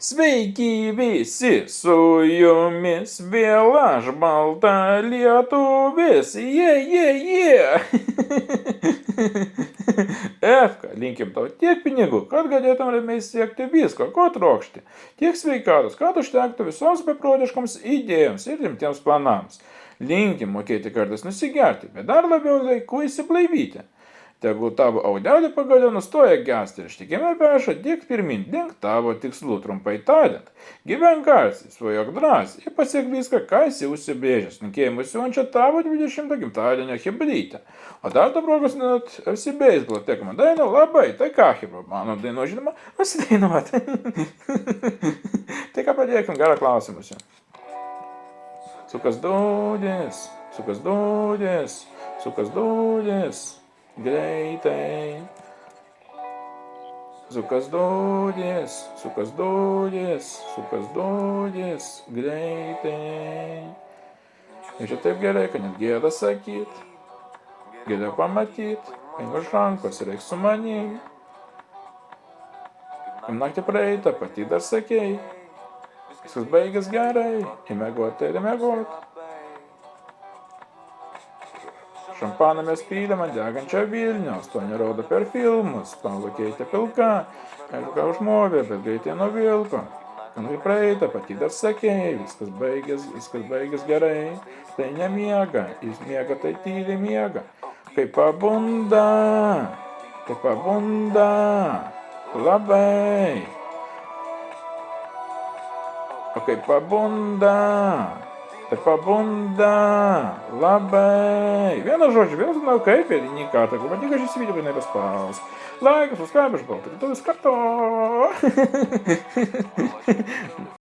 Sveiki visi, su jumis vėl aš balta lietuvis. Efka, linkim tau tiek pinigų, kad galėtum ramiai siekti visko, ko trokšti. Tiek sveikatos, kad užtektų visoms beprotiškoms idėjoms ir rimtiems planams. Linkim mokėti kartais nusigerti, bet dar labiau laiku įsiblaivyti. Tegul tavo audelė pagaliau nustoja gesti ir ištikimai peša dėk pirmin, dink tavo tikslų, trumpai tariant. Gyvenk garsiai, svajok drąsiai ir pasiek viską, ką esi užsibrėžęs. Linkėjimus siunčia tavo 20 gimtadienio chebrytė. O dar to progos net FC Baseball tekama daina labai, tai ką hebra, mano daino žinoma, nusidainuoti. Tai ką pradėkim, gerą klausimus. Sukas dūdės, sukas dūdės, sukas dūdės. Greitai. Sukas dūdės, sukas dūdės, sukas dūdės, greitai. Ir čia taip gerai, kad net gėda sakyt, gėda pamatyt, kai už rankos reiks su manim. Naktį praeitą, pati dar sakei, viskas baigės gerai, įmiegot ir įmiegot. Šampaną mes pylėm ant degančio Vilniaus, to nerodo per filmus, spalva keitė pilka, aišku, užmovė, bet greitai nuvilko. Kai praeitą, pati dar sakei, viskas baigės gerai, tai nemiega, jis miega, tai tyliai miega. Kai pabunda, labai. O kai pabunda, tai pabunda labai. Vieną žodžiu, vienas žinau kaip ir nį kartą, jeigu patinka šis video, kad nepaspaus. Laikas, subscribe, aš baltai, tu vis kartu.